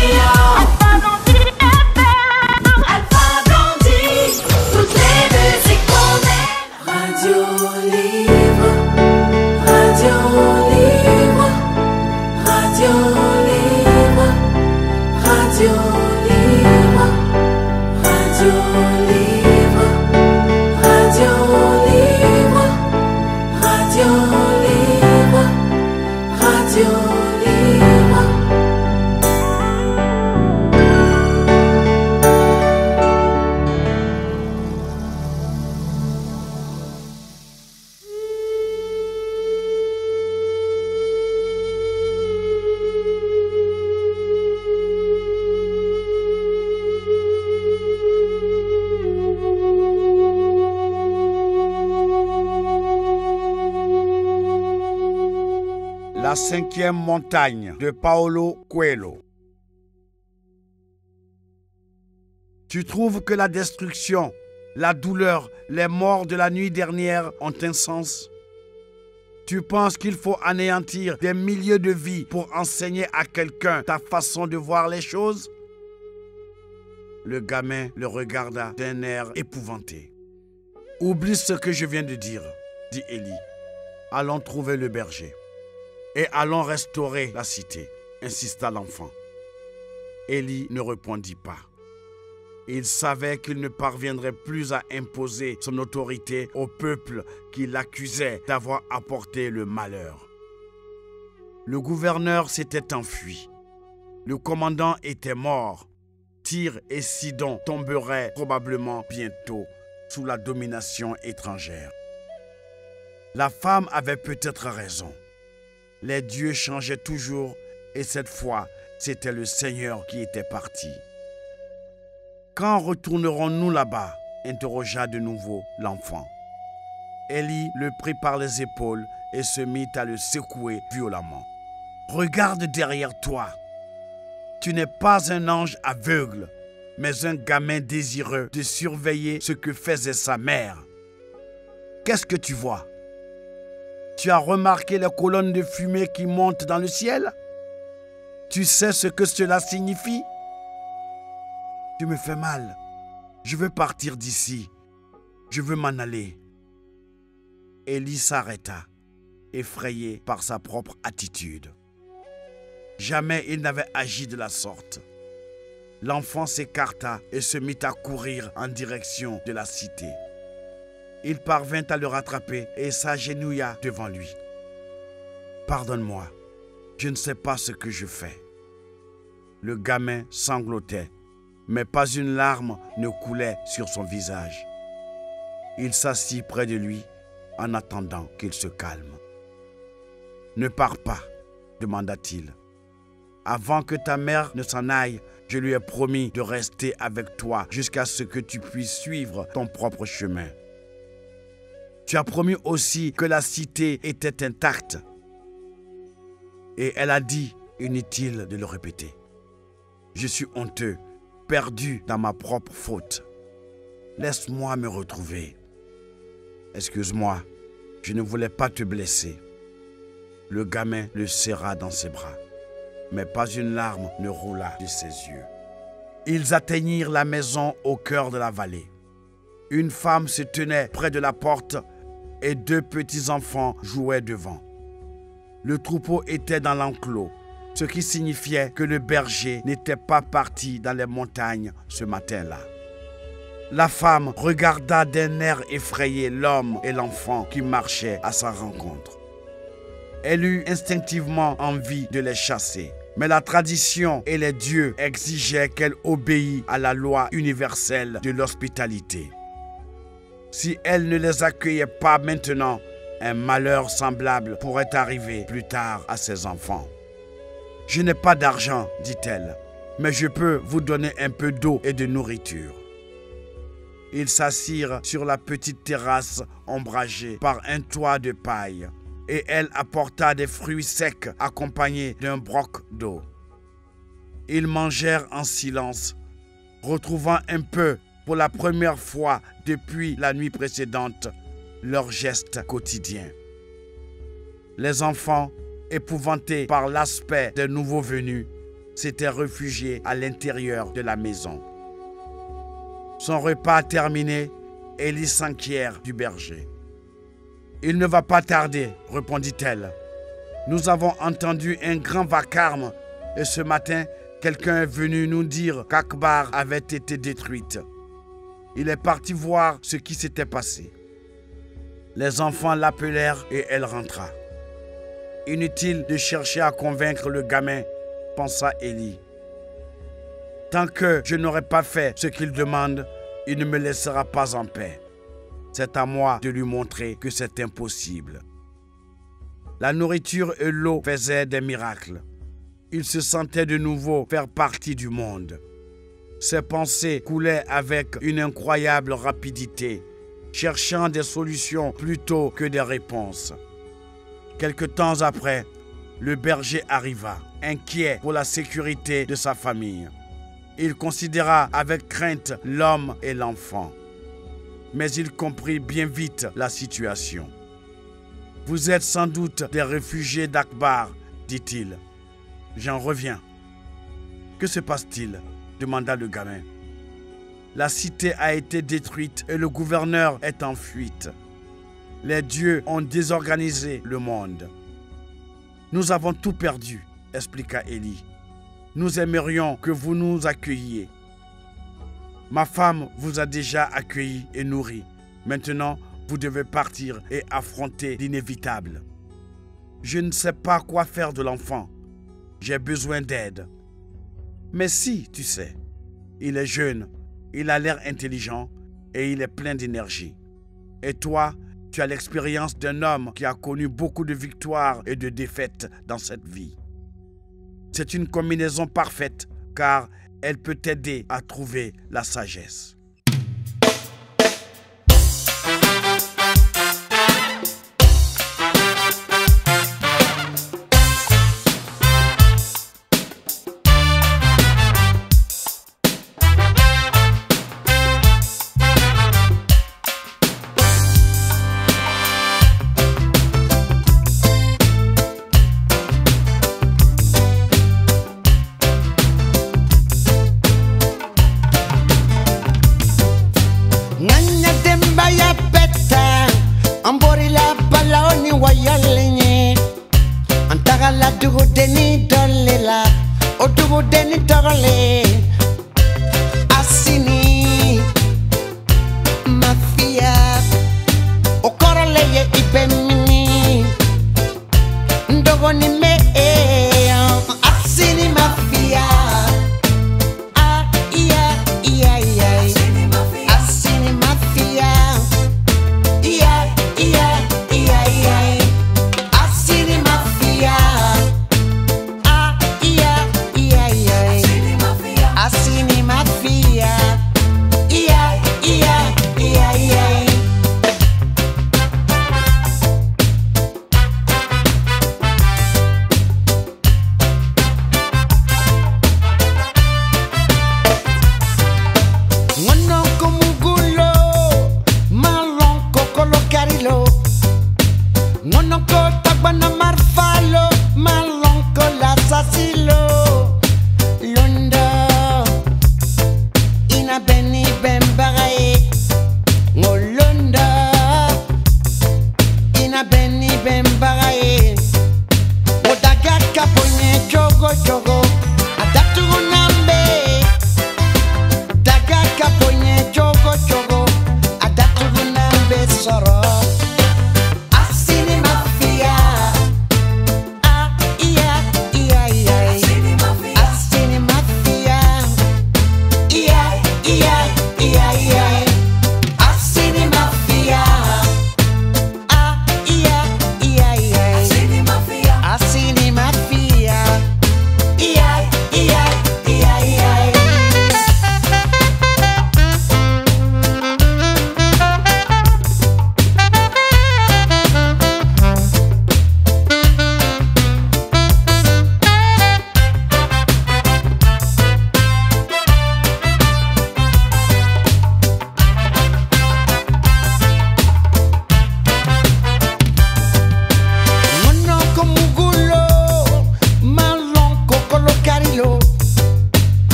Alpha Blondie FM. Alpha Blondie, toutes les musiques qu'on aime. Radio Libre, Radio Libre, Radio Libre, Radio Libre, Radio Libre, Radio Libre, Radio Libre, Radio Libre. La cinquième montagne de Paulo Coelho. Tu trouves que la destruction, la douleur, les morts de la nuit dernière ont un sens? Tu penses qu'il faut anéantir des milliers de vies pour enseigner à quelqu'un ta façon de voir les choses? Le gamin le regarda d'un air épouvanté. « Oublie ce que je viens de dire, » dit Élie. « Allons trouver le berger. Et allons restaurer la cité, » insista l'enfant. Élie ne répondit pas. Il savait qu'il ne parviendrait plus à imposer son autorité au peuple qui l'accusait d'avoir apporté le malheur. Le gouverneur s'était enfui. Le commandant était mort. Tyr et Sidon tomberaient probablement bientôt sous la domination étrangère. La femme avait peut-être raison. Les dieux changeaient toujours et cette fois, c'était le Seigneur qui était parti. « Quand retournerons-nous là-bas » interrogea de nouveau l'enfant. Élie le prit par les épaules et se mit à le secouer violemment. « Regarde derrière toi. Tu n'es pas un ange aveugle, mais un gamin désireux de surveiller ce que faisait sa mère. Qu'est-ce que tu vois ? Tu as remarqué les colonnes de fumée qui montent dans le ciel? Tu sais ce que cela signifie? Tu me fais mal. Je veux partir d'ici. Je veux m'en aller. » Élie s'arrêta, effrayé par sa propre attitude. Jamais il n'avait agi de la sorte. L'enfant s'écarta et se mit à courir en direction de la cité. Il parvint à le rattraper et s'agenouilla devant lui. « Pardonne-moi, je ne sais pas ce que je fais. » Le gamin sanglotait, mais pas une larme ne coulait sur son visage. Il s'assit près de lui en attendant qu'il se calme. « Ne pars pas, » demanda-t-il. « Avant que ta mère ne s'en aille, je lui ai promis de rester avec toi jusqu'à ce que tu puisses suivre ton propre chemin. Tu as promis aussi que la cité était intacte. » Et elle a dit, inutile de le répéter. « Je suis honteux, perdu dans ma propre faute. Laisse-moi me retrouver. Excuse-moi, je ne voulais pas te blesser. » Le gamin le serra dans ses bras, mais pas une larme ne roula de ses yeux. Ils atteignirent la maison au cœur de la vallée. Une femme se tenait près de la porte et 2 petits enfants jouaient devant. Le troupeau était dans l'enclos, ce qui signifiait que le berger n'était pas parti dans les montagnes ce matin-là. La femme regarda d'un air effrayé l'homme et l'enfant qui marchaient à sa rencontre. Elle eut instinctivement envie de les chasser, mais la tradition et les dieux exigeaient qu'elle obéisse à la loi universelle de l'hospitalité. Si elle ne les accueillait pas maintenant, un malheur semblable pourrait arriver plus tard à ses enfants. « Je n'ai pas d'argent, dit-elle, mais je peux vous donner un peu d'eau et de nourriture. » Ils s'assirent sur la petite terrasse ombragée par un toit de paille et elle apporta des fruits secs accompagnés d'un broc d'eau. Ils mangèrent en silence, retrouvant un peu pour la première fois depuis la nuit précédente leurs gestes quotidiens. Les enfants, épouvantés par l'aspect des nouveaux venus, s'était réfugié à l'intérieur de la maison. Son repas terminé, Élie s'enquiert du berger. « Il ne va pas tarder, répondit-elle. Nous avons entendu un grand vacarme et ce matin, quelqu'un est venu nous dire qu'Akbar avait été détruite. Il est parti voir ce qui s'était passé. » Les enfants l'appelèrent et elle rentra. Inutile de chercher à convaincre le gamin, pensa Élie. Tant que je n'aurai pas fait ce qu'il demande, il ne me laissera pas en paix. C'est à moi de lui montrer que c'est impossible. La nourriture et l'eau faisaient des miracles. Il se sentait de nouveau faire partie du monde. Ses pensées coulaient avec une incroyable rapidité, cherchant des solutions plutôt que des réponses. Quelque temps après, le berger arriva, inquiet pour la sécurité de sa famille. Il considéra avec crainte l'homme et l'enfant. Mais il comprit bien vite la situation. « Vous êtes sans doute des réfugiés d'Akbar, dit-il. J'en reviens. »« Que se passe-t-il » demanda le gamin. « La cité a été détruite et le gouverneur est en fuite. Les dieux ont désorganisé le monde. »« Nous avons tout perdu, » expliqua Élie. « Nous aimerions que vous nous accueilliez. Ma femme vous a déjà accueilli et nourri. Maintenant, vous devez partir et affronter l'inévitable. Je ne sais pas quoi faire de l'enfant. J'ai besoin d'aide. Mais si, tu sais, il est jeune, il a l'air intelligent et il est plein d'énergie. Et toi, tu as l'expérience d'un homme qui a connu beaucoup de victoires et de défaites dans cette vie. C'est une combinaison parfaite car elle peut t'aider à trouver la sagesse.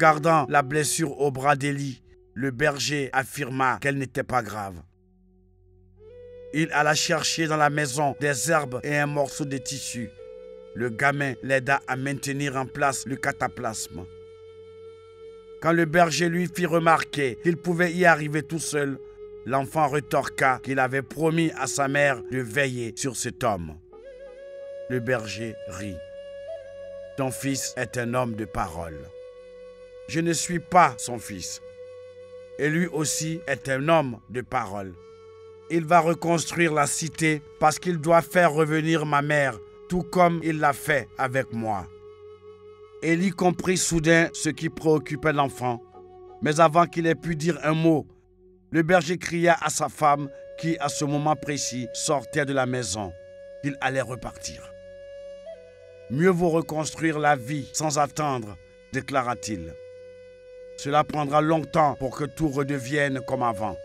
regardant la blessure au bras d'Élie, le berger affirma qu'elle n'était pas grave. Il alla chercher dans la maison des herbes et un morceau de tissu. Le gamin l'aida à maintenir en place le cataplasme. Quand le berger lui fit remarquer qu'il pouvait y arriver tout seul, l'enfant retorqua qu'il avait promis à sa mère de veiller sur cet homme. Le berger rit. « Ton fils est un homme de parole. Je ne suis pas son fils. Et lui aussi est un homme de parole. Il va reconstruire la cité parce qu'il doit faire revenir ma mère, tout comme il l'a fait avec moi. » Élie comprit soudain ce qui préoccupait l'enfant. Mais avant qu'il ait pu dire un mot, le berger cria à sa femme qui, à ce moment précis, sortait de la maison, qu'il allait repartir. « Mieux vaut reconstruire la vie sans attendre, déclara-t-il. Cela prendra longtemps pour que tout redevienne comme avant.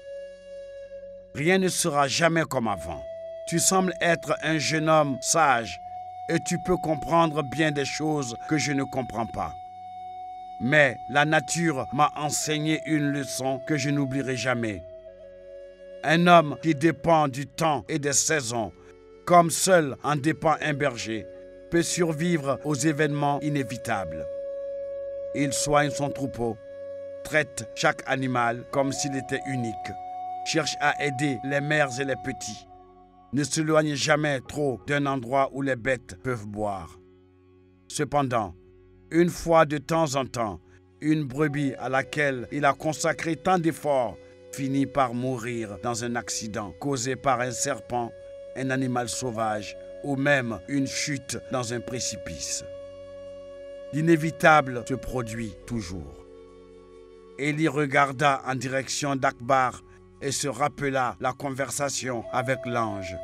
Rien ne sera jamais comme avant. Tu sembles être un jeune homme sage et tu peux comprendre bien des choses que je ne comprends pas. Mais la nature m'a enseigné une leçon que je n'oublierai jamais. Un homme qui dépend du temps et des saisons, comme seul en dépend un berger, peut survivre aux événements inévitables. Il soigne son troupeau, traite chaque animal comme s'il était unique, cherche à aider les mères et les petits, ne s'éloigne jamais trop d'un endroit où les bêtes peuvent boire. Cependant, une fois de temps en temps, une brebis à laquelle il a consacré tant d'efforts finit par mourir dans un accident causé par un serpent, un animal sauvage ou même une chute dans un précipice. L'inévitable se produit toujours. Élie regarda en direction d'Akbar et se rappela la conversation avec l'ange.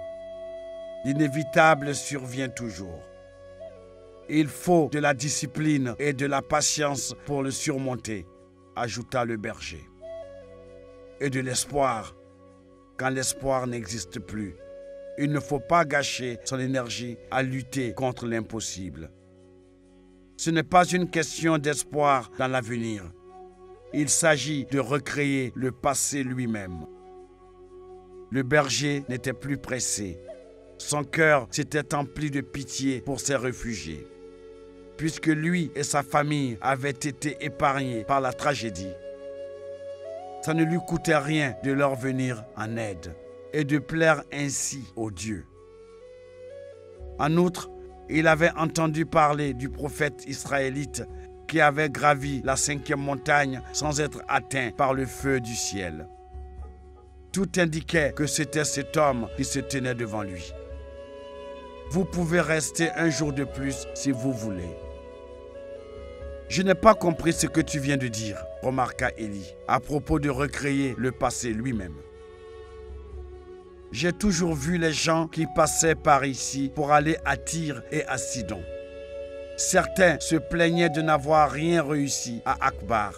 L'inévitable survient toujours. Il faut de la discipline et de la patience pour le surmonter, ajouta le berger. Et de l'espoir, quand l'espoir n'existe plus. Il ne faut pas gâcher son énergie à lutter contre l'impossible. Ce n'est pas une question d'espoir dans l'avenir. Il s'agit de recréer le passé lui-même. Le berger n'était plus pressé. Son cœur s'était empli de pitié pour ses réfugiés. Puisque lui et sa famille avaient été épargnés par la tragédie, ça ne lui coûtait rien de leur venir en aide et de plaire ainsi aux dieux. En outre, il avait entendu parler du prophète israélite qui avait gravi la 5e montagne sans être atteint par le feu du ciel. Tout indiquait que c'était cet homme qui se tenait devant lui. Vous pouvez rester un jour de plus si vous voulez. Je n'ai pas compris ce que tu viens de dire, remarqua Élie, à propos de recréer le passé lui-même. J'ai toujours vu les gens qui passaient par ici pour aller à Tyr et à Sidon. Certains se plaignaient de n'avoir rien réussi à Akbar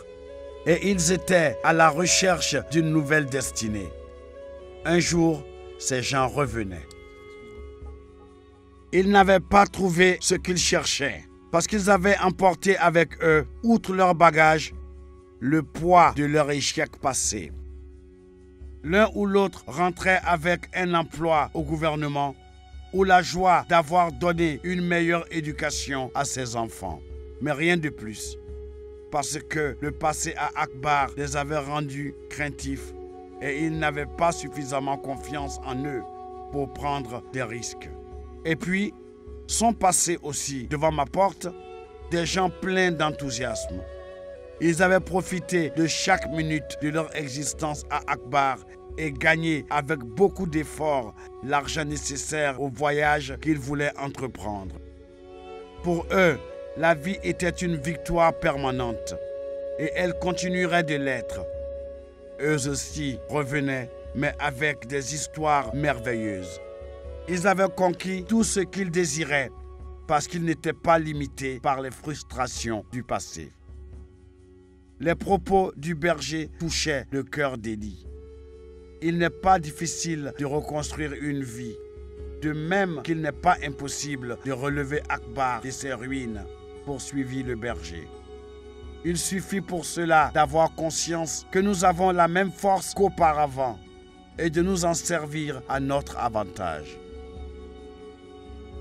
et ils étaient à la recherche d'une nouvelle destinée. Un jour, ces gens revenaient. Ils n'avaient pas trouvé ce qu'ils cherchaient parce qu'ils avaient emporté avec eux, outre leur bagage, le poids de leur échec passé. L'un ou l'autre rentrait avec un emploi au gouvernement ou la joie d'avoir donné une meilleure éducation à ses enfants. Mais rien de plus, parce que le passé à Akbar les avait rendus craintifs et ils n'avaient pas suffisamment confiance en eux pour prendre des risques. Et puis, sont passés aussi devant ma porte des gens pleins d'enthousiasme. Ils avaient profité de chaque minute de leur existence à Akbar et gagné avec beaucoup d'efforts l'argent nécessaire au voyage qu'ils voulaient entreprendre. Pour eux, la vie était une victoire permanente et elle continuerait de l'être. Eux aussi revenaient, mais avec des histoires merveilleuses. Ils avaient conquis tout ce qu'ils désiraient parce qu'ils n'étaient pas limités par les frustrations du passé. Les propos du berger touchaient le cœur d'Élie. Il n'est pas difficile de reconstruire une vie, de même qu'il n'est pas impossible de relever Akbar de ses ruines, poursuivit le berger. Il suffit pour cela d'avoir conscience que nous avons la même force qu'auparavant et de nous en servir à notre avantage.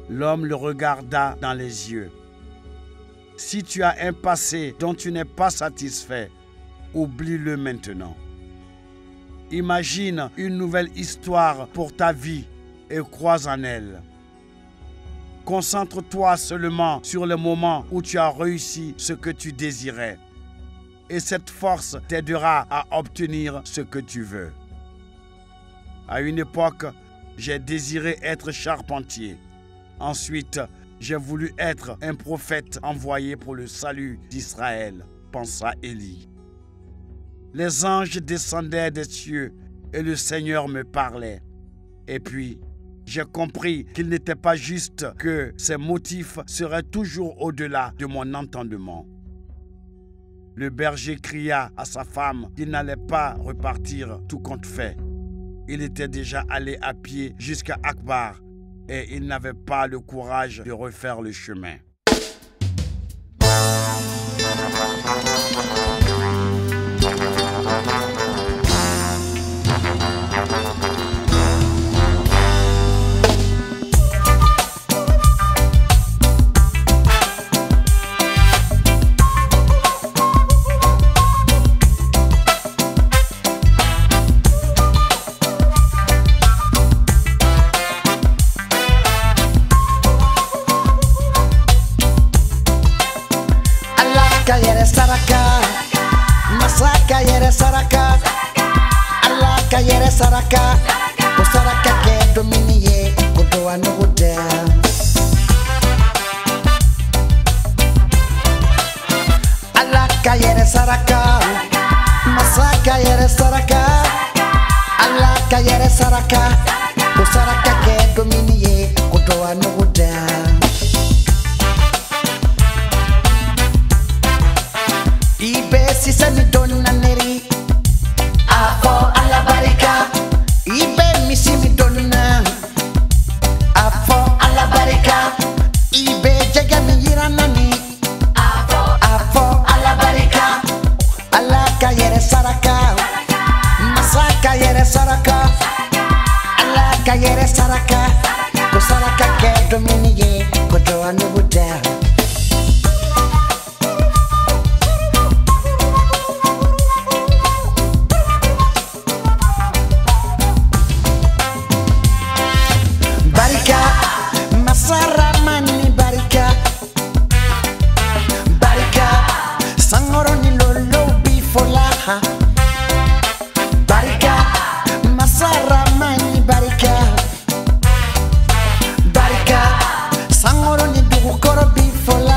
L'homme le regarda dans les yeux. Si tu as un passé dont tu n'es pas satisfait, oublie-le maintenant. Imagine une nouvelle histoire pour ta vie et crois en elle. Concentre-toi seulement sur le moment où tu as réussi ce que tu désirais. Et cette force t'aidera à obtenir ce que tu veux. À une époque, j'ai désiré être charpentier. Ensuite, j'ai voulu être un prophète envoyé pour le salut d'Israël, pensa Élie. Les anges descendaient des cieux et le Seigneur me parlait. Et puis, j'ai compris qu'il n'était pas juste que ses motifs seraient toujours au-delà de mon entendement. Le berger cria à sa femme qu'il n'allait pas repartir tout compte fait. Il était déjà allé à pied jusqu'à Akbar et il n'avait pas le courage de refaire le chemin. Saraka, o saraka ke dominiye, kodo anuguda. Alaka yere saraka, masaka yere saraka. Alaka yere saraka, o saraka ke dominiye, kodo anuguda. Ibe si semi donna neri, afo alla barika. Ibe misimi donna afo alla barika. Ibe jaga mi yiranani afo alla barika. Alaka yere saraka, masaka yere saraka. Alaka yere saraka, ko saraka ke dominiye ko do anuguda. Barika, masara mani barika. Barika, sangoro ni dugu koro bifola.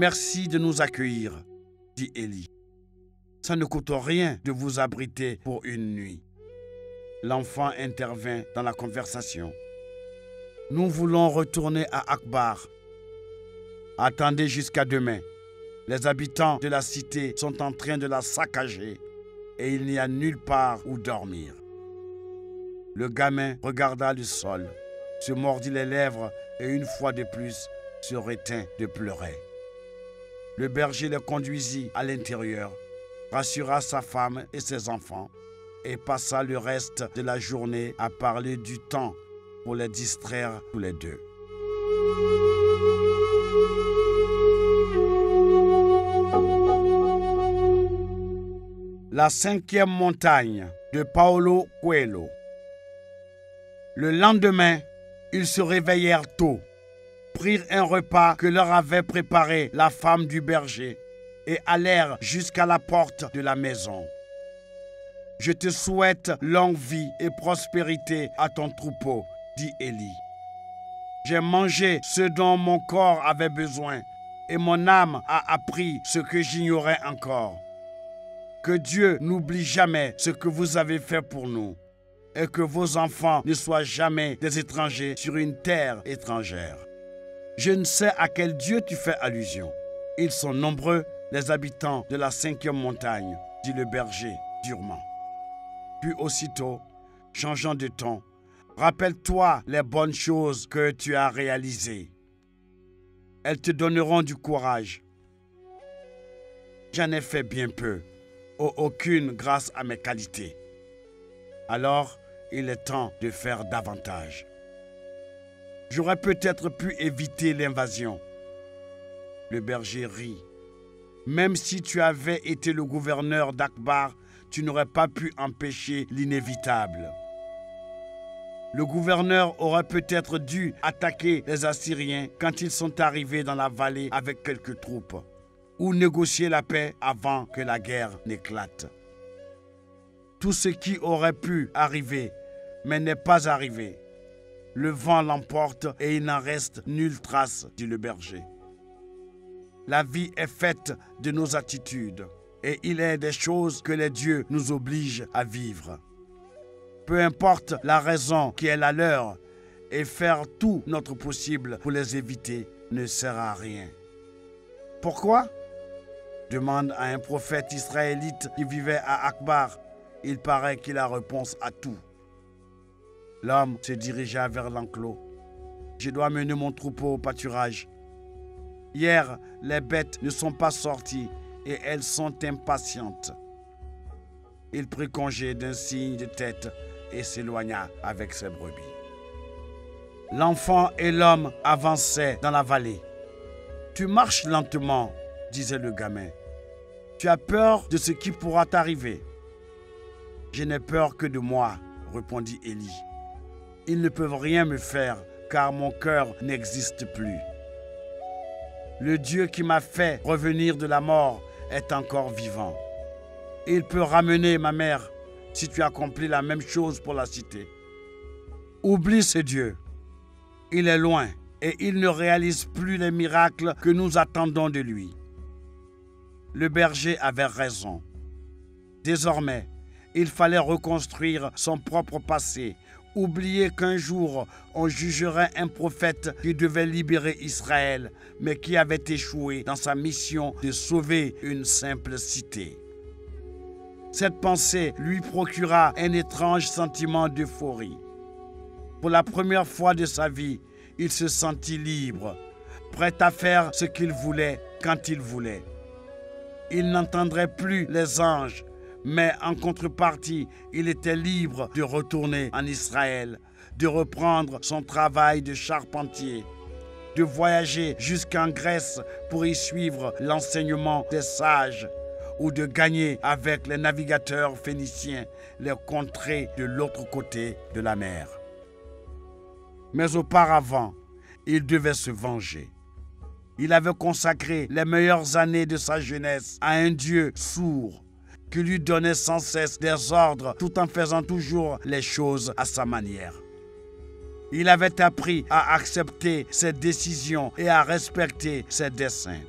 Merci de nous accueillir, dit Élie. Ça ne coûte rien de vous abriter pour une nuit. L'enfant intervint dans la conversation. Nous voulons retourner à Akbar. Attendez jusqu'à demain. Les habitants de la cité sont en train de la saccager et il n'y a nulle part où dormir. Le gamin regarda le sol, se mordit les lèvres et une fois de plus se retint de pleurer. Le berger les conduisit à l'intérieur, rassura sa femme et ses enfants et passa le reste de la journée à parler du temps pour les distraire tous les deux. La 5e montagne de Paulo Coelho. Le lendemain, ils se réveillèrent tôt, prirent un repas que leur avait préparé la femme du berger et allèrent jusqu'à la porte de la maison. « Je te souhaite longue vie et prospérité à ton troupeau, » dit Élie. « J'ai mangé ce dont mon corps avait besoin et mon âme a appris ce que j'ignorais encore. Que Dieu n'oublie jamais ce que vous avez fait pour nous et que vos enfants ne soient jamais des étrangers sur une terre étrangère. Je ne sais à quel Dieu tu fais allusion. Ils sont nombreux, les habitants de la 5e montagne, dit le berger durement. Puis aussitôt, changeant de ton, rappelle-toi les bonnes choses que tu as réalisées. Elles te donneront du courage. J'en ai fait bien peu, aucune grâce à mes qualités. Alors, il est temps de faire davantage. J'aurais peut-être pu éviter l'invasion. Le berger rit. Même si tu avais été le gouverneur d'Akbar, tu n'aurais pas pu empêcher l'inévitable. Le gouverneur aurait peut-être dû attaquer les Assyriens quand ils sont arrivés dans la vallée avec quelques troupes, ou négocier la paix avant que la guerre n'éclate. Tout ce qui aurait pu arriver, mais n'est pas arrivé. Le vent l'emporte et il n'en reste nulle trace, dit le berger. La vie est faite de nos attitudes et il est des choses que les dieux nous obligent à vivre. Peu importe la raison qui est la leur, et faire tout notre possible pour les éviter ne sert à rien. Pourquoi ? Demande à un prophète israélite qui vivait à Akbar. Il paraît qu'il a réponse à tout. L'homme se dirigea vers l'enclos. Je dois mener mon troupeau au pâturage. Hier, les bêtes ne sont pas sorties et elles sont impatientes. Il prit congé d'un signe de tête et s'éloigna avec ses brebis. L'enfant et l'homme avançaient dans la vallée. « Tu marches lentement, » disait le gamin. « Tu as peur de ce qui pourra t'arriver. »« Je n'ai peur que de moi, » répondit Élie. « Ils ne peuvent rien me faire, car mon cœur n'existe plus. Le Dieu qui m'a fait revenir de la mort est encore vivant. Il peut ramener ma mère si tu accomplis la même chose pour la cité. Oublie ce Dieu. Il est loin et il ne réalise plus les miracles que nous attendons de lui. » Le berger avait raison. Désormais, il fallait reconstruire son propre passé, oublier qu'un jour on jugerait un prophète qui devait libérer Israël, mais qui avait échoué dans sa mission de sauver une simple cité. Cette pensée lui procura un étrange sentiment d'euphorie. Pour la première fois de sa vie, il se sentit libre, prêt à faire ce qu'il voulait quand il voulait. Il n'entendrait plus les anges, mais en contrepartie, il était libre de retourner en Israël, de reprendre son travail de charpentier, de voyager jusqu'en Grèce pour y suivre l'enseignement des sages, ou de gagner avec les navigateurs phéniciens les contrées de l'autre côté de la mer. Mais auparavant, il devait se venger. Il avait consacré les meilleures années de sa jeunesse à un Dieu sourd qui lui donnait sans cesse des ordres tout en faisant toujours les choses à sa manière. Il avait appris à accepter ses décisions et à respecter ses desseins.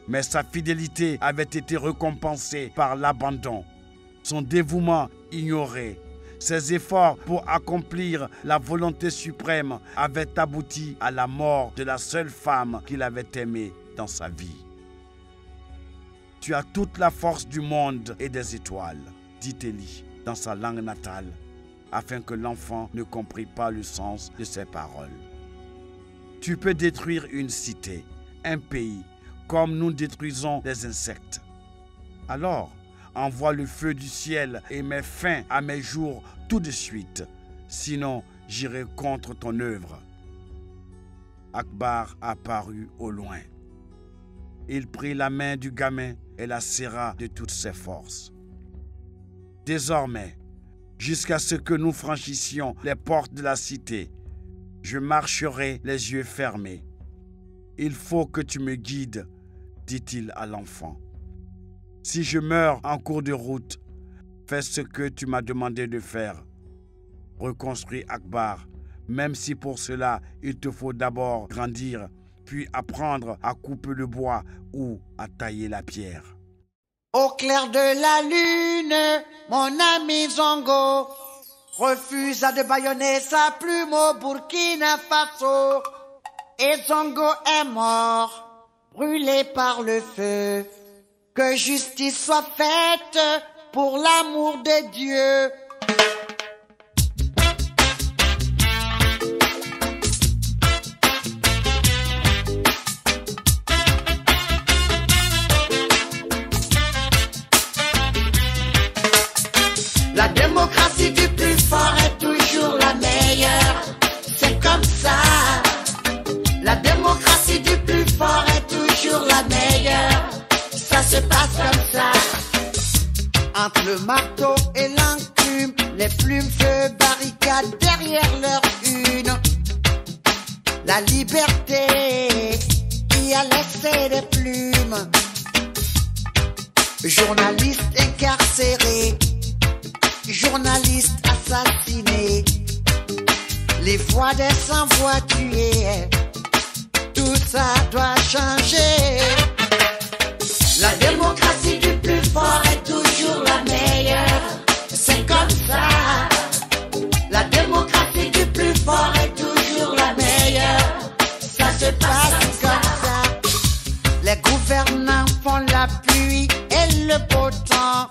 Mais sa fidélité avait été récompensée par l'abandon, son dévouement ignoré. Ses efforts pour accomplir la volonté suprême avaient abouti à la mort de la seule femme qu'il avait aimée dans sa vie. « Tu as toute la force du monde et des étoiles, dit Élie dans sa langue natale, afin que l'enfant ne comprît pas le sens de ses paroles. Tu peux détruire une cité, un pays, comme nous détruisons des insectes. Alors, envoie le feu du ciel et mets fin à mes jours tout de suite, sinon j'irai contre ton œuvre. » Akbar apparut au loin. Il prit la main du gamin et la serra de toutes ses forces. « Désormais, jusqu'à ce que nous franchissions les portes de la cité, je marcherai les yeux fermés. Il faut que tu me guides, dit-il à l'enfant. Si je meurs en cours de route, fais ce que tu m'as demandé de faire. Reconstruis Akbar, même si pour cela il te faut d'abord grandir, puis apprendre à couper le bois ou à tailler la pierre. Au clair de la lune, mon ami Zongo refusa de bâillonner sa plume au Burkina Faso. Et Zongo est mort, brûlé par le feu. Que justice soit faite pour l'amour de Dieu. La démocratie du plus fort est toujours la meilleure. C'est comme ça. La démocratie du plus fort est toujours la meilleure. Ça se passe comme ça. Entre le marteau et l'enclume, les plumes se barricadent derrière leur une. La liberté qui a laissé des plumes. Journalistes incarcérés, journalistes assassinés, les voix des sans-voix tuées. Tout ça doit changer. La démocratie du plus fort est toujours la meilleure. C'est comme ça. La démocratie du plus fort est toujours la meilleure. Ça se passe comme ça. Les gouvernants font la pluie et le beau temps.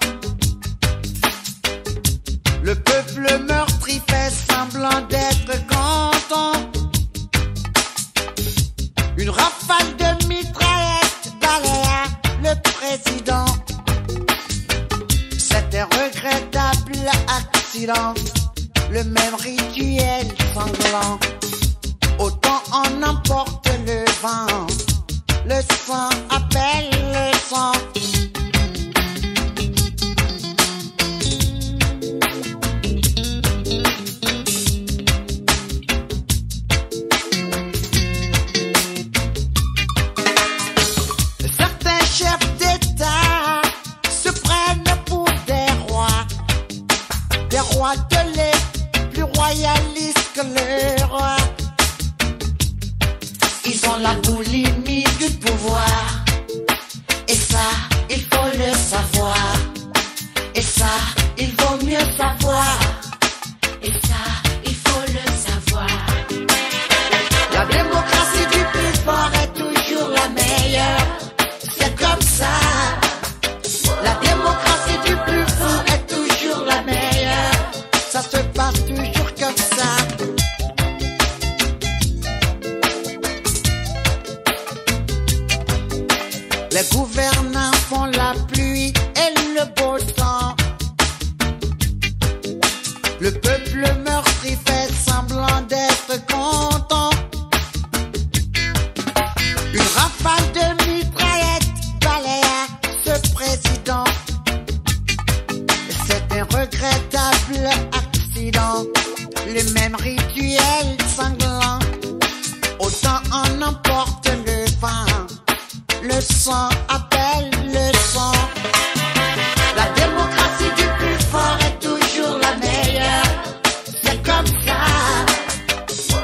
Le peuple meurtri fait semblant d'être content. Une rafale de mitraillettes balaya le président. C'est un regrettable accident. Le même rituel sanglant. Autant on emporte le vent. Le sang appelle le sang. Plus royalistes que le roi. Ils ont la boulimie du pouvoir. Et ça, il faut le savoir. Et ça, il vaut mieux savoir. Et ça, il faut le savoir. La démocratie du plus fort est toujours la meilleure. C'est comme ça. La démocratie du plus fort est toujours la meilleure. Ça se passe toujours comme ça. Les gouvernants font la pluie et le beau temps. Le peuple meurtri fait semblant d'être content. Une rafale de mitraillettes balaya ce président. C'est un regrettable accident. Le même rituel sanglant. Autant on emporte le vent. Le sang appelle le sang. La démocratie du plus fort est toujours la meilleure. C'est comme ça.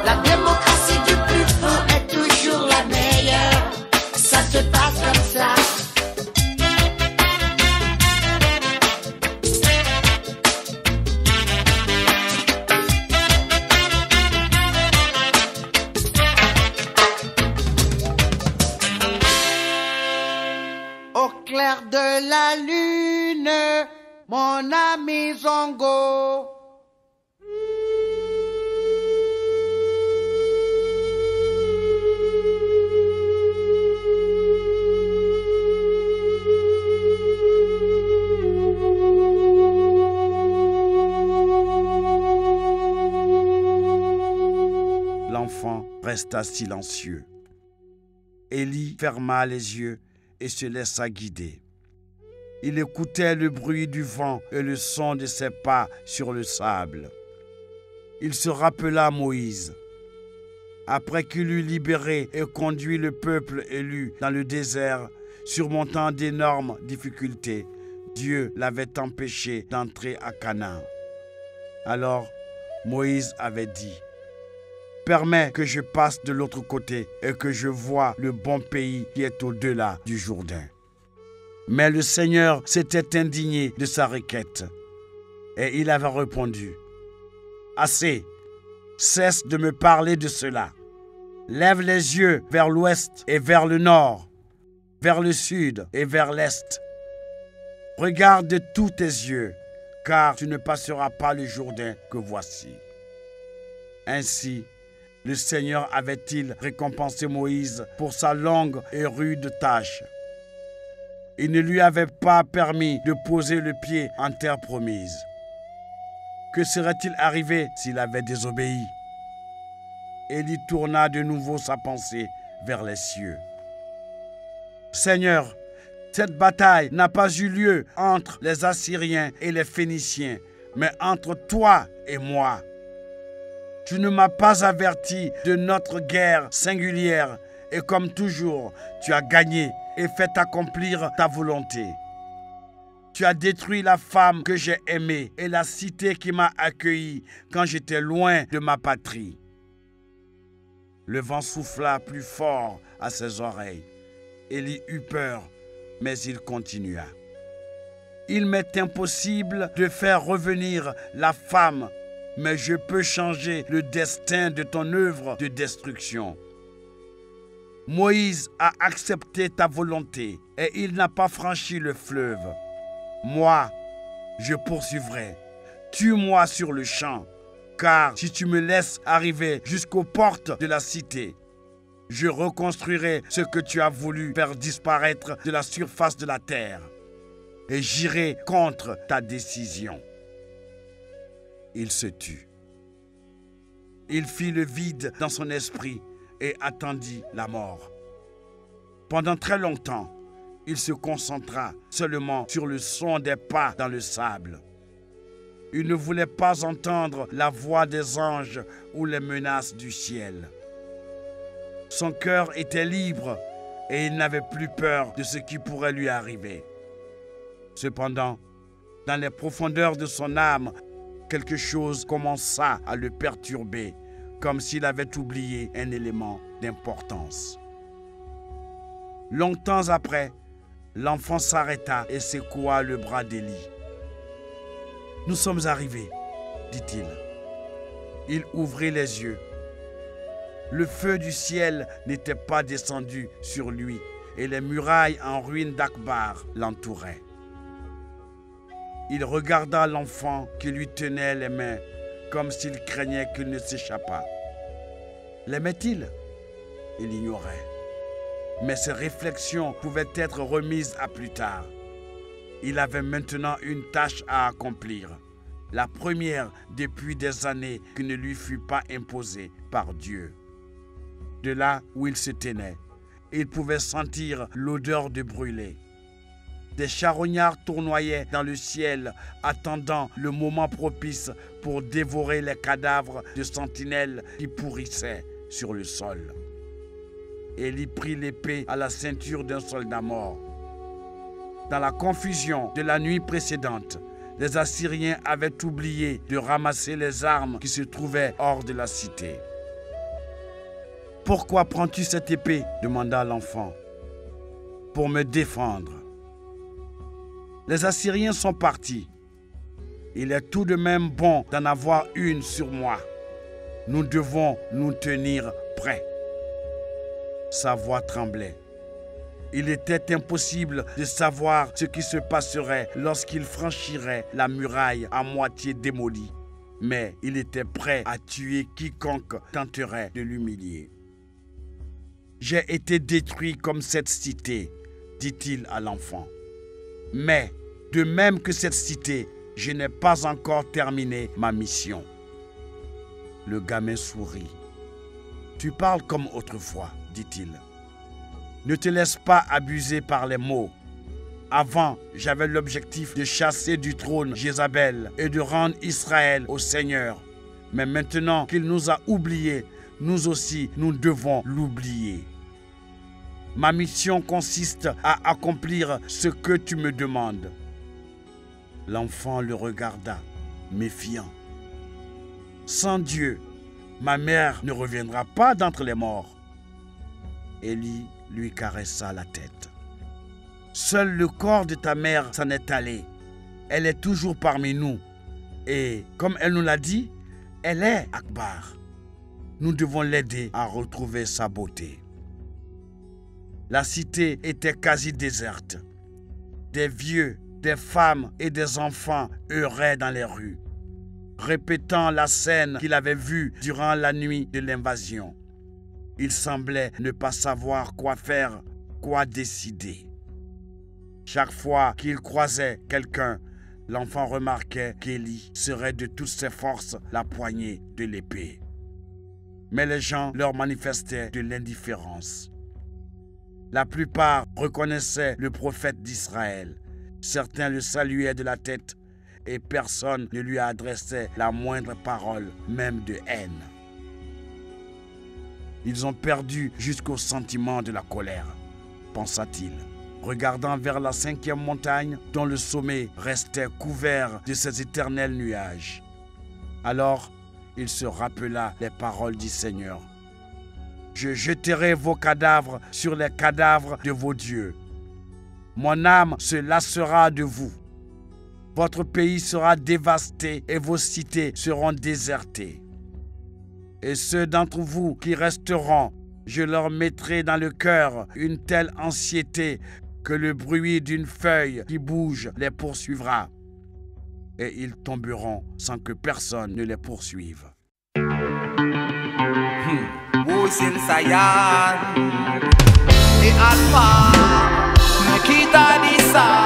La démocratie du plus fort est toujours la meilleure. Ça se passe comme ça. mon ami Zongo. L'enfant resta silencieux. Élie ferma les yeux et se laissa guider. Il écoutait le bruit du vent et le son de ses pas sur le sable. Il se rappela Moïse. Après qu'il eut libéré et conduit le peuple élu dans le désert, surmontant d'énormes difficultés, Dieu l'avait empêché d'entrer à Canaan. Alors, Moïse avait dit: « Permets que je passe de l'autre côté et que je voie le bon pays qui est au-delà du Jourdain. » Mais le Seigneur s'était indigné de sa requête. Et il avait répondu: « Assez, cesse de me parler de cela. Lève les yeux vers l'ouest et vers le nord, vers le sud et vers l'est. Regarde de tous tes yeux, car tu ne passeras pas le Jourdain que voici. » Ainsi, le Seigneur avait-il récompensé Moïse pour sa longue et rude tâche. Il ne lui avait pas permis de poser le pied en terre promise. Que serait-il arrivé s'il avait désobéi? Élie tourna de nouveau sa pensée vers les cieux. « Seigneur, cette bataille n'a pas eu lieu entre les Assyriens et les Phéniciens, mais entre toi et moi. Tu ne m'as pas averti de notre guerre singulière et comme toujours, tu as gagné et fait accomplir ta volonté. Tu as détruit la femme que j'ai aimée et la cité qui m'a accueilli quand j'étais loin de ma patrie. » Le vent souffla plus fort à ses oreilles. Élie eut peur, mais il continua. « Il m'est impossible de faire revenir la femme, mais je peux changer le destin de ton œuvre de destruction. Moïse a accepté ta volonté et il n'a pas franchi le fleuve. Moi, je poursuivrai. Tue-moi sur le champ, car si tu me laisses arriver jusqu'aux portes de la cité, je reconstruirai ce que tu as voulu faire disparaître de la surface de la terre et j'irai contre ta décision. » Il se tut. Il fit le vide dans son esprit et attendit la mort. Pendant très longtemps, il se concentra seulement sur le son des pas dans le sable. Il ne voulait pas entendre la voix des anges ou les menaces du ciel. Son cœur était libre et il n'avait plus peur de ce qui pourrait lui arriver. Cependant, dans les profondeurs de son âme, quelque chose commença à le perturber, comme s'il avait oublié un élément d'importance. Longtemps après, l'enfant s'arrêta et secoua le bras d'Élie. « Nous sommes arrivés, » dit-il. Il ouvrit les yeux. Le feu du ciel n'était pas descendu sur lui et les murailles en ruine d'Akbar l'entouraient. Il regarda l'enfant qui lui tenait les mains comme s'il craignait qu'il ne s'échappât. L'aimait-il? Il ignorait. Mais ses réflexions pouvaient être remises à plus tard. Il avait maintenant une tâche à accomplir, la première depuis des années qui ne lui fut pas imposée par Dieu. De là où il se tenait, il pouvait sentir l'odeur de brûlé. Des charognards tournoyaient dans le ciel, attendant le moment propice pour dévorer les cadavres de sentinelles qui pourrissaient sur le sol. Élie prit l'épée à la ceinture d'un soldat mort. Dans la confusion de la nuit précédente, les Assyriens avaient oublié de ramasser les armes qui se trouvaient hors de la cité. « Pourquoi prends-tu cette épée ?» demanda l'enfant. « Pour me défendre. Les Assyriens sont partis. Il est tout de même bon d'en avoir une sur moi. Nous devons nous tenir prêts. » Sa voix tremblait. Il était impossible de savoir ce qui se passerait lorsqu'il franchirait la muraille à moitié démolie. Mais il était prêt à tuer quiconque tenterait de l'humilier. « J'ai été détruit comme cette cité, dit-il à l'enfant. Mais, de même que cette cité, je n'ai pas encore terminé ma mission. » Le gamin sourit. « Tu parles comme autrefois, dit-il. Ne te laisse pas abuser par les mots. Avant, j'avais l'objectif de chasser du trône Jézabel et de rendre Israël au Seigneur. Mais maintenant qu'il nous a oubliés, nous aussi, nous devons l'oublier. Ma mission consiste à accomplir ce que tu me demandes. » L'enfant le regarda, méfiant. « Sans Dieu, ma mère ne reviendra pas d'entre les morts. » Élie lui caressa la tête. « Seul le corps de ta mère s'en est allé. Elle est toujours parmi nous. Et comme elle nous l'a dit, elle est Akbar. Nous devons l'aider à retrouver sa beauté. » La cité était quasi déserte. Des vieux, des femmes et des enfants erraient dans les rues, répétant la scène qu'il avait vue durant la nuit de l'invasion. Il semblait ne pas savoir quoi faire, quoi décider. Chaque fois qu'il croisait quelqu'un, l'enfant remarquait qu'Élie serait de toutes ses forces la poignée de l'épée. Mais les gens leur manifestaient de l'indifférence. La plupart reconnaissaient le prophète d'Israël. Certains le saluaient de la tête et personne ne lui adressait la moindre parole, même de haine. Ils ont perdu jusqu'au sentiment de la colère, pensa-t-il, regardant vers la 5e montagne dont le sommet restait couvert de ces éternels nuages. Alors, il se rappela les paroles du Seigneur. « Je jeterai vos cadavres sur les cadavres de vos dieux. Mon âme se lassera de vous. Votre pays sera dévasté et vos cités seront désertées. Et ceux d'entre vous qui resteront, je leur mettrai dans le cœur une telle anxiété que le bruit d'une feuille qui bouge les poursuivra. Et ils tomberont sans que personne ne les poursuive. » Wusin Sayan Di Alpha Kita Disa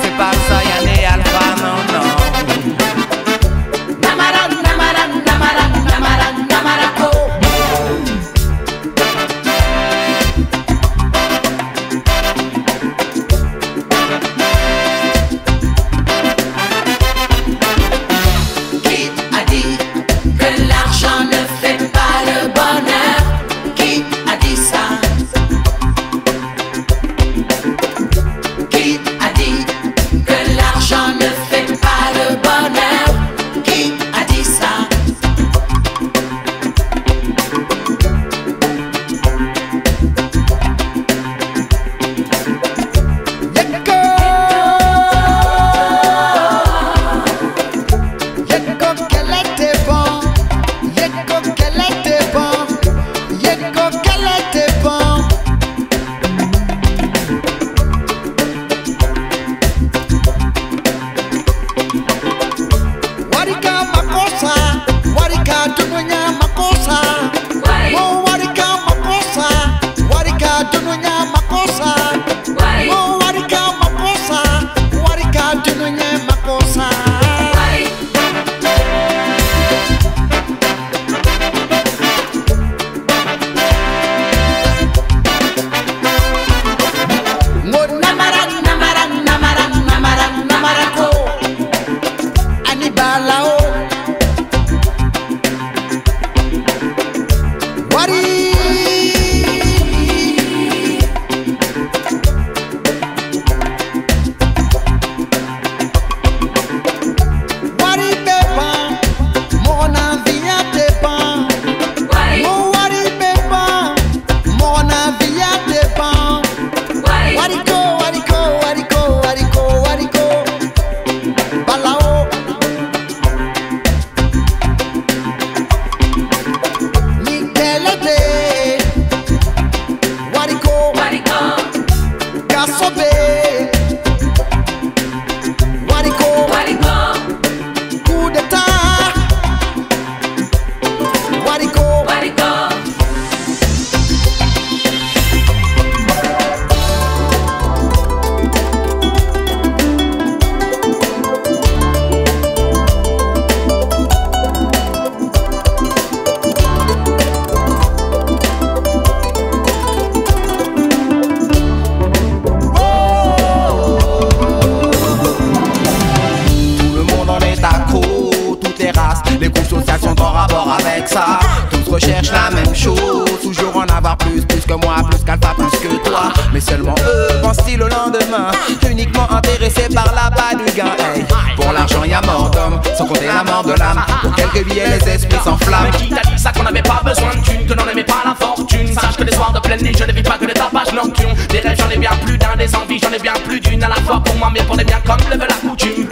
C'est pas Sayan et Alpha, non, non. Namaran, namaran, namaran, namaran, namarako. Qui a dit que l'argent ne fait pas le bonheur? Qui a dit ça? Qui a dit que l'argent ne fait pas le bonheur? Qui a dit ça? Yeko qu'elle était bon, Yeko qu'elle était bon, Yeko qu'elle était bon. Warika makosa, warika dununya makosa, oh warika makosa, warika dununya makosa, oh warika makosa, warika dununya makosa. Namaran, namaran, namaran, namaran, namarako. Anibalao Wari Wari Beba Mon envie à dépend Mon Wari Beba Mon envie à dépend Wariko, wariko, wariko, wariko, wariko Balao Les groupes sociaux sont en rapport avec ça. Tous recherchent la même chose, toujours en avoir plus que moi, plus qu'Alpha, plus que toi. Mais seulement eux pensent-ils au lendemain, uniquement intéressés par l'appât du gain. Hey, pour l'argent y'a mort d'homme, sans compter la mort de l'âme. Pour quelques billets les esprits s'enflamment. Mais qui t'a dit ça qu'on n'avait pas besoin de thunes, que l'on n'aimait pas la fortune? Sache que les soirs de pleine nuit je ne vis pas que des tapages nocturnes. Des rêves j'en ai bien plus d'un, des envies j'en ai bien plus d'une. À la fois pour moi mais pour les biens comme le veut la coutume.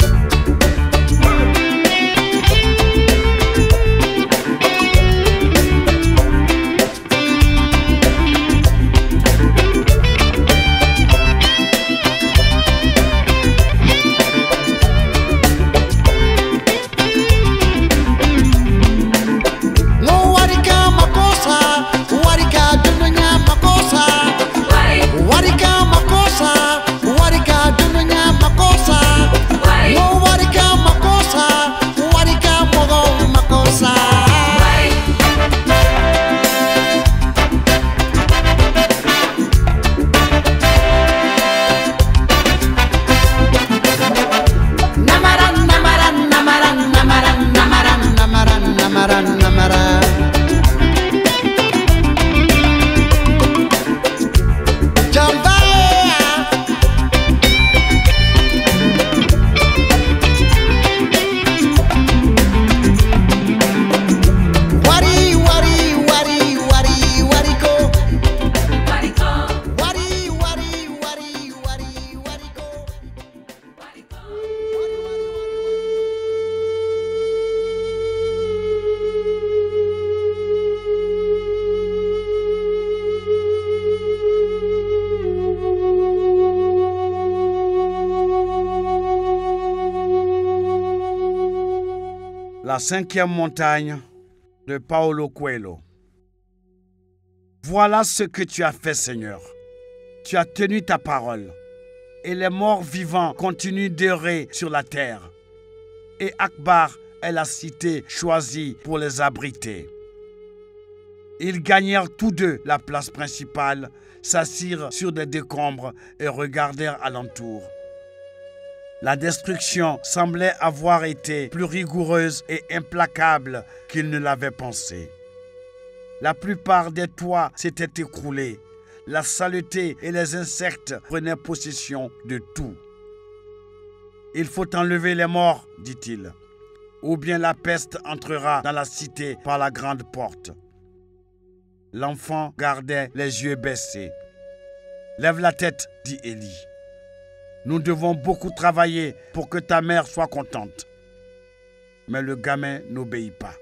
La cinquième montagne de Paulo Coelho. Voilà ce que tu as fait, Seigneur. Tu as tenu ta parole. Et les morts vivants continuent d'errer sur la terre. Et Akbar est la cité choisie pour les abriter. Ils gagnèrent tous deux la place principale, s'assirent sur des décombres et regardèrent alentour. La destruction semblait avoir été plus rigoureuse et implacable qu'ils ne l'avaient pensé. La plupart des toits s'étaient écroulés. La saleté et les insectes prenaient possession de tout. « Il faut enlever les morts, dit-il, ou bien la peste entrera dans la cité par la grande porte. » L'enfant gardait les yeux baissés. « Lève la tête, dit Élie. Nous devons beaucoup travailler pour que ta mère soit contente. » Mais le gamin n'obéit pas.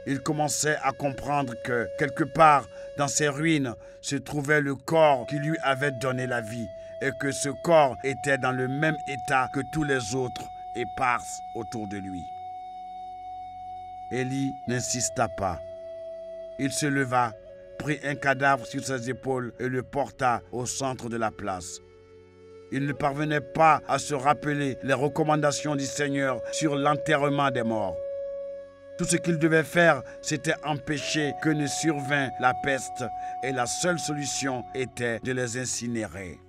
Il commençait à comprendre que, quelque part dans ces ruines, se trouvait le corps qui lui avait donné la vie et que ce corps était dans le même état que tous les autres éparses autour de lui. Élie n'insista pas. Il se leva, prit un cadavre sur ses épaules et le porta au centre de la place. Il ne parvenait pas à se rappeler les recommandations du Seigneur sur l'enterrement des morts. Tout ce qu'il devait faire, c'était empêcher que ne survînt la peste et la seule solution était de les incinérer.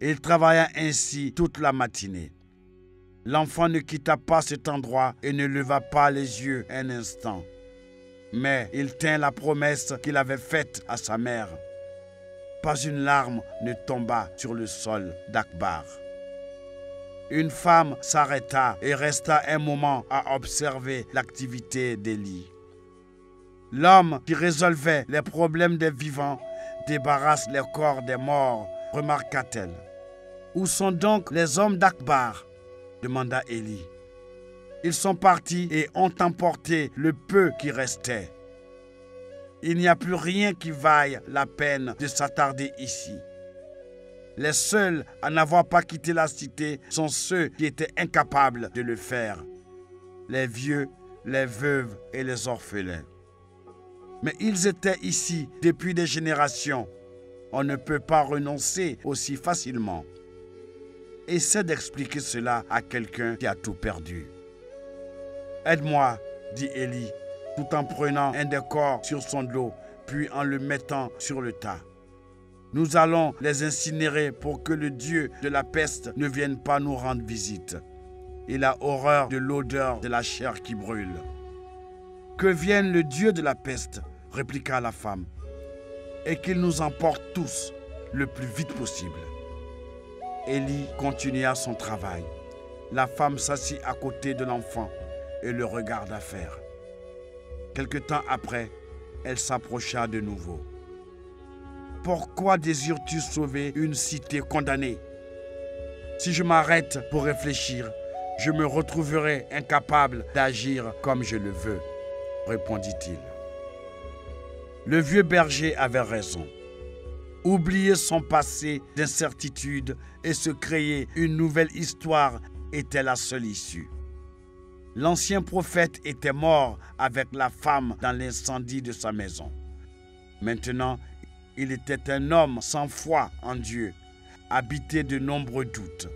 Il travailla ainsi toute la matinée. L'enfant ne quitta pas cet endroit et ne leva pas les yeux un instant. Mais il tint la promesse qu'il avait faite à sa mère. Pas une larme ne tomba sur le sol d'Akbar. Une femme s'arrêta et resta un moment à observer l'activité d'Élie. L'homme qui résolvait les problèmes des vivants débarrasse les corps des morts, remarqua-t-elle. « Où sont donc les hommes d'Akbar » demanda Élie. « Ils sont partis et ont emporté le peu qui restait. Il n'y a plus rien qui vaille la peine de s'attarder ici. Les seuls à n'avoir pas quitté la cité sont ceux qui étaient incapables de le faire. Les vieux, les veuves et les orphelins. Mais ils étaient ici depuis des générations. On ne peut pas renoncer aussi facilement. Essaie d'expliquer cela à quelqu'un qui a tout perdu. « Aide-moi, dit Élie, tout en prenant un des corps sur son dos, puis en le mettant sur le tas. Nous allons les incinérer pour que le Dieu de la peste ne vienne pas nous rendre visite. Il a horreur de l'odeur de la chair qui brûle. Que vienne le Dieu de la peste, répliqua la femme, et qu'il nous emporte tous le plus vite possible. Élie continua son travail. La femme s'assit à côté de l'enfant et le regarda faire. Quelque temps après, elle s'approcha de nouveau. « Pourquoi désires-tu sauver une cité condamnée? Si je m'arrête pour réfléchir, je me retrouverai incapable d'agir comme je le veux, » répondit-il. Le vieux berger avait raison. Oublier son passé d'incertitude et se créer une nouvelle histoire était la seule issue. L'ancien prophète était mort avec la femme dans l'incendie de sa maison. Maintenant, il était un homme sans foi en Dieu, habité de nombreux doutes.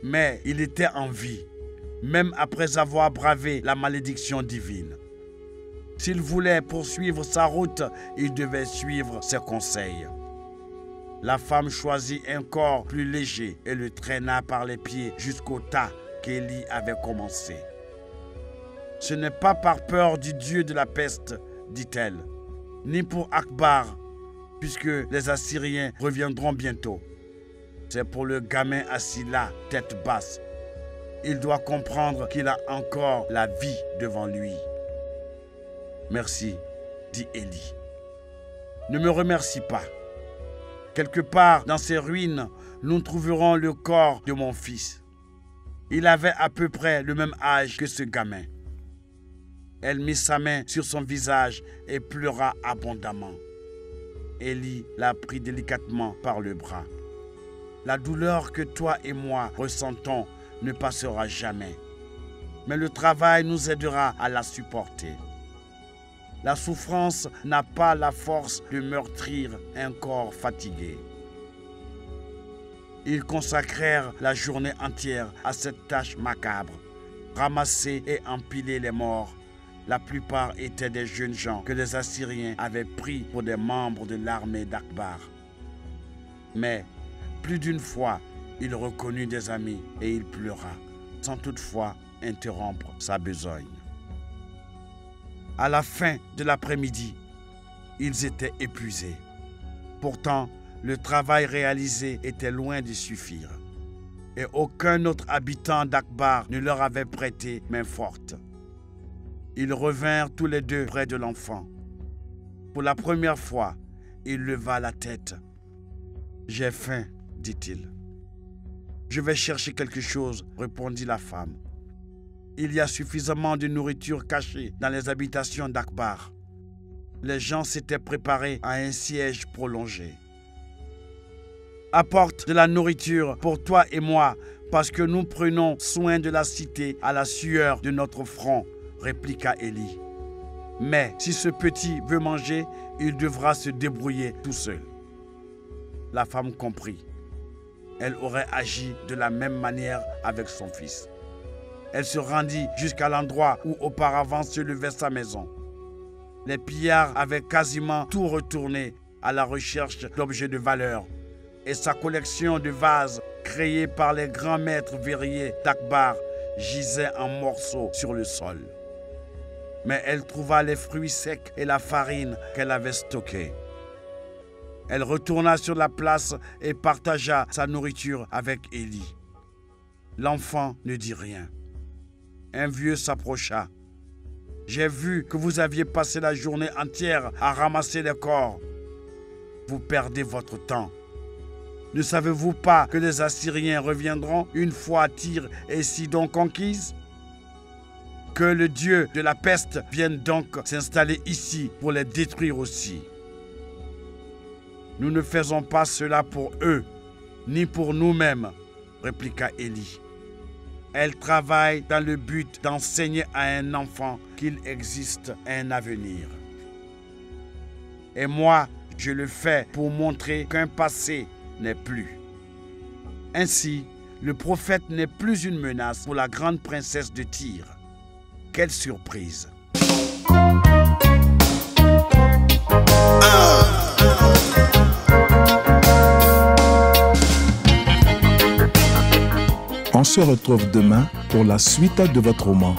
Mais il était en vie, même après avoir bravé la malédiction divine. S'il voulait poursuivre sa route, il devait suivre ses conseils. La femme choisit un corps plus léger et le traîna par les pieds jusqu'au tas qu'Élie avait commencé. « Ce n'est pas par peur du Dieu de la peste, dit-elle, ni pour Akbar, puisque les Assyriens reviendront bientôt. C'est pour le gamin assis là, tête basse. Il doit comprendre qu'il a encore la vie devant lui. » « Merci, dit Élie. Ne me remercie pas. Quelque part dans ces ruines, nous trouverons le corps de mon fils. Il avait à peu près le même âge que ce gamin. » Elle mit sa main sur son visage et pleura abondamment. Élie la prit délicatement par le bras. « La douleur que toi et moi ressentons ne passera jamais, mais le travail nous aidera à la supporter. La souffrance n'a pas la force de meurtrir un corps fatigué. » Ils consacrèrent la journée entière à cette tâche macabre, ramasser et empiler les morts. La plupart étaient des jeunes gens que les Assyriens avaient pris pour des membres de l'armée d'Akbar. Mais plus d'une fois, il reconnut des amis et il pleura, sans toutefois interrompre sa besogne. À la fin de l'après-midi, ils étaient épuisés. Pourtant, le travail réalisé était loin de suffire. Et aucun autre habitant d'Akbar ne leur avait prêté main forte. Ils revinrent tous les deux près de l'enfant. Pour la première fois, il leva la tête. « J'ai faim, dit-il. »« Je vais chercher quelque chose, répondit la femme. Il y a suffisamment de nourriture cachée dans les habitations d'Akbar. » Les gens s'étaient préparés à un siège prolongé. « Apporte de la nourriture pour toi et moi, parce que nous prenons soin de la cité à la sueur de notre front, » répliqua Élie. « Mais si ce petit veut manger, il devra se débrouiller tout seul. » La femme comprit. Elle aurait agi de la même manière avec son fils. Elle se rendit jusqu'à l'endroit où auparavant se levait sa maison. Les pillards avaient quasiment tout retourné à la recherche d'objets de valeur et sa collection de vases créés par les grands maîtres verriers d'Akbar gisait en morceaux sur le sol. Mais elle trouva les fruits secs et la farine qu'elle avait stockés. Elle retourna sur la place et partagea sa nourriture avec Élie. L'enfant ne dit rien. Un vieux s'approcha. « J'ai vu que vous aviez passé la journée entière à ramasser les corps. Vous perdez votre temps. Ne savez-vous pas que les Assyriens reviendront une fois Tyr et Sidon conquises? Que le Dieu de la peste vienne donc s'installer ici pour les détruire aussi. Nous ne faisons pas cela pour eux, ni pour nous-mêmes, répliqua Élie. Elle travaille dans le but d'enseigner à un enfant qu'il existe un avenir. Et moi, je le fais pour montrer qu'un passé n'est plus. Ainsi, le prophète n'est plus une menace pour la grande princesse de Tyr. Quelle surprise! En ce se retrouve demain pour la suite de votre roman.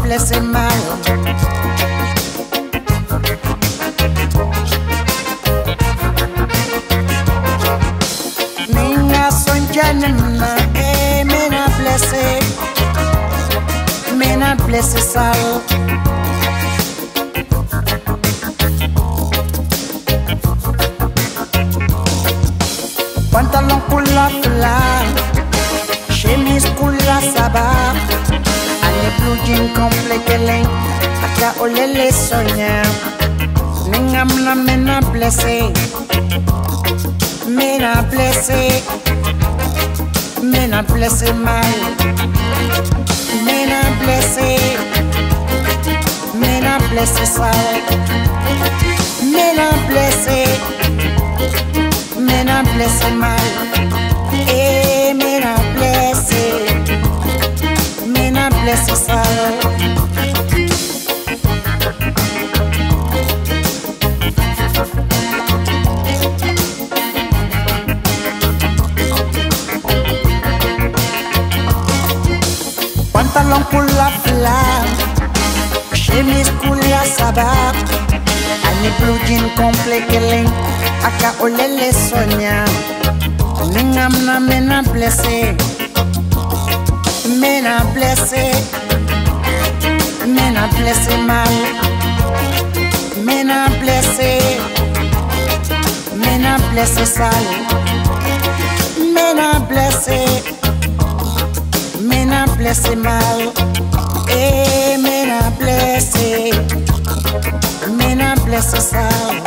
Blessé mal. Ninga son janima mena blessé sal. Pantalon kula fla, chemise kula sabah. Blue jean complet leng, aka olele sonya. Ningam na mena blessé mal. Mena blessé sal. Mena blessé mal. Mena blessé sal. Pantalon kula fla, chemise kula sabah. Ani blue jean complet keleng, aka olele sonya. Ningam na mena blessé mal. Mena blessé sal. Mena blessé mal. Mena blessé sal.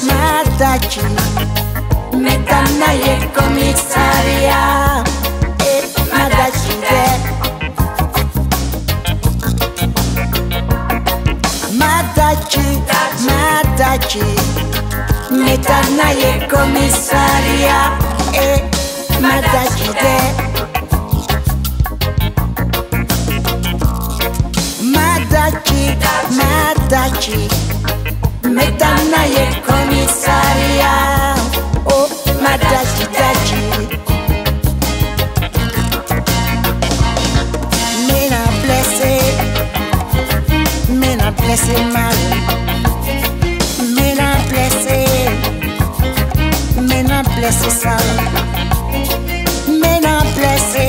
Madachi, metana ye komisaria. Madachi de. Madachi, metana ye komisaria. Madachi de. Madachi. Metana ye komisaria. Oh, madachi. Mena blessé mal. Mena blessé sal. Mena blessé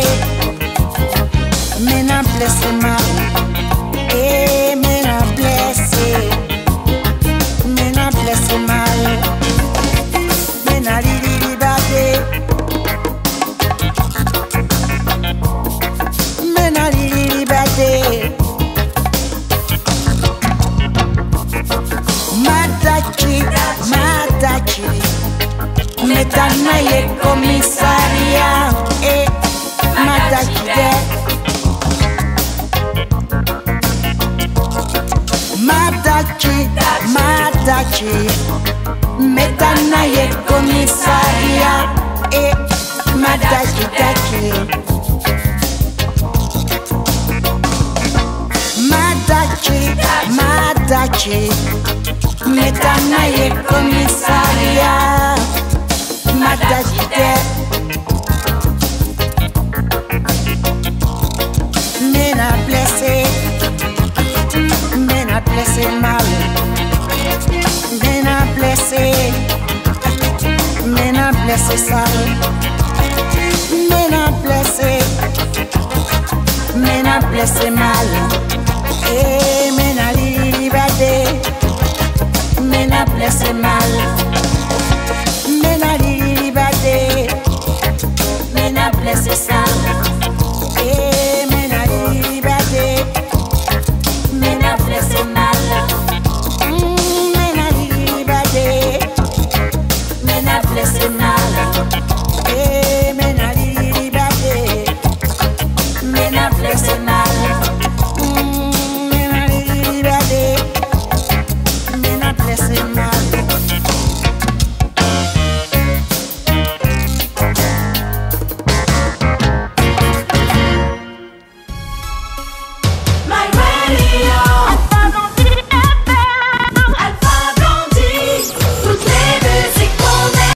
mal. Mena blessé mal. Mena lili bade. Madachi, metana ye komisaria. Madachi de. Madachi, metana ye komisaria. Madachi. Madachi, metana ye komisaria. Madachi de. Mena blessé mal. Mena blessé sal. Mena blessé mal. Mena lili bade. Mena blessé mal. Mena lili bade. Mena blessé sal. Mena lili bade. Mena blessé mal. Mena lili bade. Mena blessé mal.